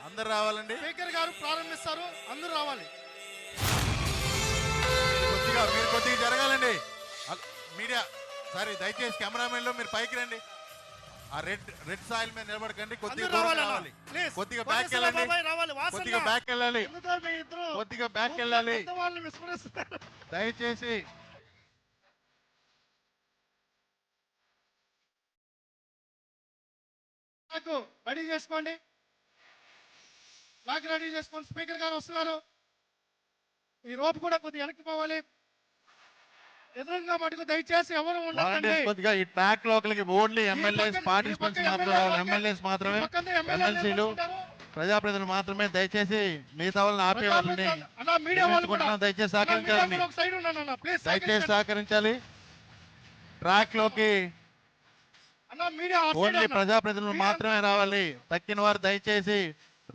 అందరు రావాలండి. స్పీకర్ గారు ప్రారంభిస్తారు, అందరూ రావాలి. మీరు కొద్దిగా జరగాలండి. మీడియా సారీ, దయచేసి కెమెరామెన్ లో మీరు పైకి రండి. ఆ రెడ్ సాయిల్ మీద నిలబడకండి. కొద్దిగా రావాలి, కొద్దిగా బ్యాక్ వెళ్ళండి, కొద్దిగా బ్యాక్ వెళ్ళాలి, కొద్దిగా బ్యాక్ వెళ్ళాలి దయచేసి. రెడీ చేసుకోండి, నాకు రెడీ చేసుకోండి. స్పీకర్ గారు వస్తున్నారు. ఈ రోప్ కూడా కొద్దిగా వెనక్కి పోవాలి. ఎదురుగా మటుకు దయచేసి ఎవరు ఉండండి. కొద్దిగా ఈ ట్రాక్ లోపలికి ఓన్లీ ఎమ్మెల్యేస్ పార్టిసిపెంట్స్ మాత్రమే, ఎమ్మెల్యేస్ మాత్రమే, ఎమ్మెల్సీలు ప్రజాప్రతినిధులు మాత్రమే. దయచేసి మిగతా వాళ్ళని ఆపేవాళ్ళని దయచేసి సహకరించాలని, దయచేసి సహకరించాలి. ట్రాక్ లోకి ఓన్లీ ప్రజాప్రతినిధులు మాత్రమే రావాలి. తక్కిన వారు దయచేసి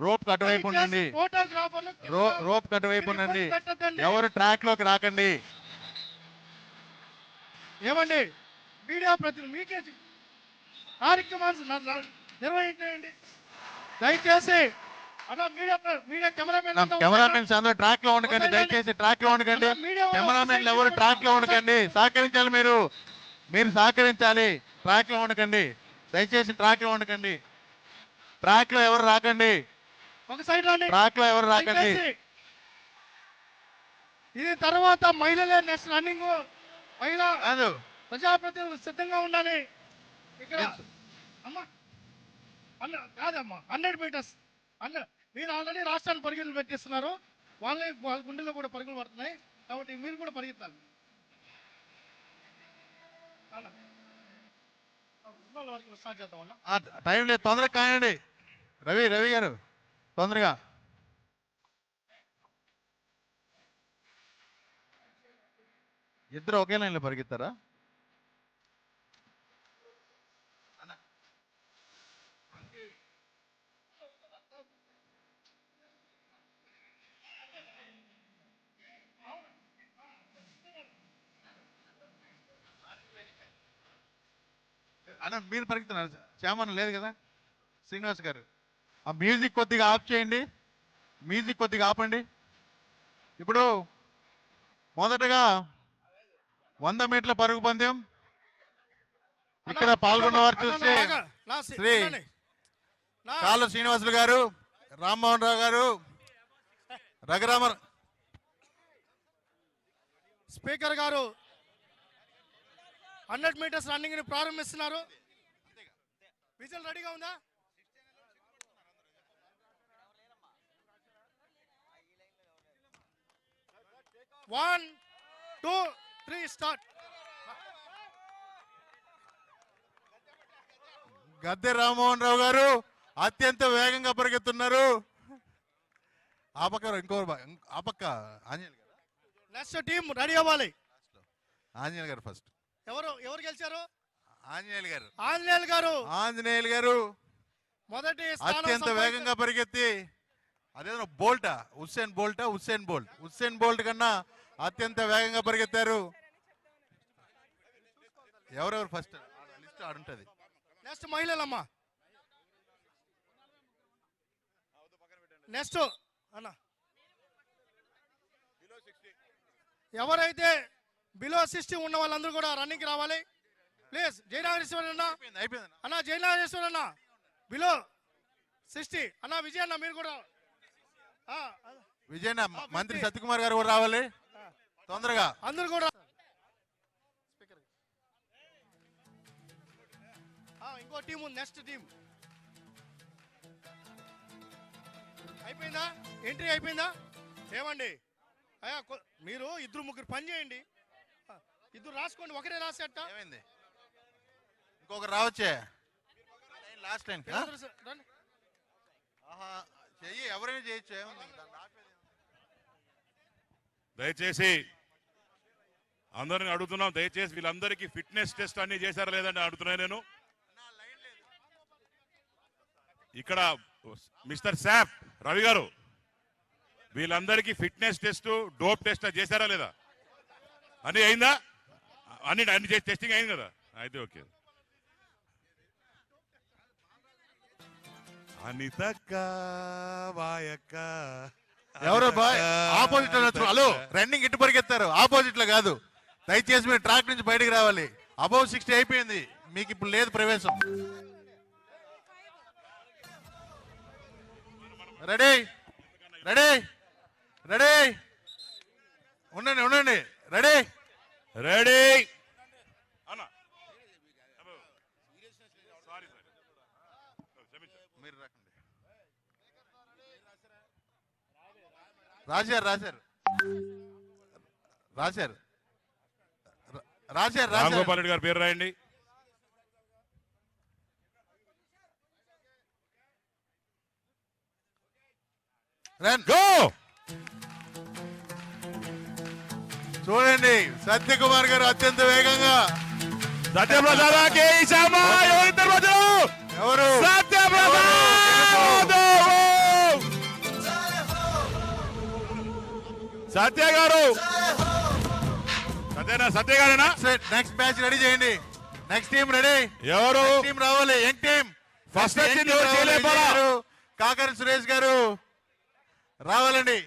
రోప్ కటువైపు ఉండండి, రోప్ కటువైపు ఉండండి. ఎవరు ట్రాక్ లోకి రాకండి. ఏమండి మీడియా ప్రతినిధులు మీకే కార్యక్రమాన్ని నిర్వహించండి దయచేసి. కెమెరామెన్స్ అందరూ ట్రాక్ లో ఉండకండి, దయచేసి ట్రాక్ లో ఉండకండి. కెమెరామెన్లు ఎవరు ట్రాక్ లో ఉండకండి, సహకరించాలి. మీరు సహకరించాలి. ట్రాక్ లో ఉండకండి, దయచేసి ట్రాక్ లో ఉండకండి. ట్రాక్ లో ఎవరు రాకండి, ఒక సైడ్ రండి. ట్రాక్ లో ఎవరు రాకండి. ఇది తర్వాత మహిళలే నెక్స్ట్ రన్నింగ్. మహిళా ప్రజాప్రతినిధులు సిద్ధంగా ఉండాలి. ఇక్కడ అమ్మా కాదమ్మా 100 మీటర్స్ మీరు ఆల్రెడీ రాష్ట్రాన్ని పరుగులు పెట్టిస్తున్నారు. వాళ్ళ గుండెల్లో కూడా పరుగులు పడుతున్నాయి, కాబట్టి మీరు కూడా పరిగెత్తాలి. టైం లేదు, తొందరగా కాయండి. రవి గారు తొందరగా. ఇద్దరు ఒకే లైన్లో పరిగెత్తారా? అన్న మీరు పరిగెత్తున్నారు, శ్యామన్ లేదు కదా. శ్రీనివాస్ గారు ఆ మ్యూజిక్ కొద్దిగా ఆఫ్ చేయండి, మ్యూజిక్ కొద్దిగా ఆపండి. ఇప్పుడు మొదటగా 100 మీటర్ల పరుగు పందెం. ఇక్కడ పాల్గొన్న వారు చూస్తే శ్రీ కాళ్ళ శ్రీనివాసులు గారు, రామ్మోహన్ రావు గారు, రఘురామ. స్పీకర్ గారు 100 మీటర్స్ రన్నింగ్ ని ప్రారంభిస్తున్నారు. విజిల్ రెడీగా ఉందా? One two three start. Gadde Rammohan Rao garu అత్యంత వేగంగా పరిగెత్తున్నారు. ఆ పక్క ఆ పక్క ఆంజనేయులు గారు. నెక్స్ట్ టీం రెడీ అవ్వాలి. ఆంజనేయులు గారు ఫస్ట్. ఎవరు గెలిచారు? ఆంజనేయులు గారు మొదటి అత్యంత వేగంగా పరిగెత్తి అదేదో బోల్టా హుస్సేన్ బోల్ట్ కన్నా అత్యంత వేగంగా పరిగెత్తారు. ఎవరెవరు ఫస్ట్ లిస్ట్ ఆడుంటది. నెక్స్ట్ మహిళలమ్మా. నెక్స్ట్ అన్న ఎవరైతే బిలో 60 ఉన్న వాళ్ళందరూ కూడా రన్నింగ్ రావాలి ప్లీజ్. జయనాగేశ్వర అన్న జయనాగేశ్వర అన్న బిలో 60 అన్న. విజయ్ అన్న మీరు కూడా. విజయన్న మంత్రి సత్యకుమార్ గారు కూడా రావాలి తొందరగా. అందరూ కూడా. ఇంకో టీం ఉంది, నెక్స్ట్ టీం అయిపోయిందా? ఎంట్రీ అయిపోయిందా? ఏమండి అయ్యా మీరు ఇద్దరు ముగ్గురు పని చేయండి, ఇద్దరు రాసుకోండి. ఒకరే రాసేట ఏమైంది? ఇంకొకరు రావచ్చే లాస్ట్ టైం. చెయ్యి ఎవరైనా చేయొచ్చు. దయచేసి అందరిని అడుగుతున్నాం, దయచేసి వీళ్ళందరికీ ఫిట్నెస్ టెస్ట్ అన్ని చేశారా లేదని అడుగుతున్నాను నేను. ఇక్కడ మిస్టర్ శాప్ రవి గారు వీళ్ళందరికీ ఫిట్నెస్ టెస్ట్ డోప్ టెస్ట్ చేశారా లేదా? అన్ని అయిందా? అన్ని టెస్టింగ్ అయింది కదా? అయితే ఓకే. అనితక్క వాయక్క ఎవరో బాయ్ ఆపోజిట్ లో నడుచుకో. హలో రన్నింగ్ ఇటు పరిగెత్తారు, ఆపోజిట్ లో కాదు. దయచేసి మీరు ట్రాక్ నుంచి బయటకు రావాలి. అబౌవ్ 60 అయిపోయింది, మీకు ఇప్పుడు లేదు ప్రవేశం. రెడీ రెడీ రెడీ ఉండండి ఉండండి. రెడీ రెడీ అన్న మీరు రాకండి. రాశారు రాశారు రాశారు రాశారు రామ్ రాశారు గోపాల్ రెడ్డి గారి పేరు రాయండి. రన్ గో చూడండి సత్యకుమార్ గారు అత్యంత వేగంగా. సత్యప్రసాద్ ఎవరిద్దరు మధ్యలో ఎవరు సత్యప్రసాద్ సత్య గారు సత్య గారేనా? నెక్స్ట్ బ్యాచ్ రెడీ చేయండి. Next team ready. ఎవరు టీం రావాలి, యంగ్ టీం. ఫస్ట్ వచ్చింది ఎవరు? చేయలేపారా? కాకర సురేష్ గారు రావాలండి.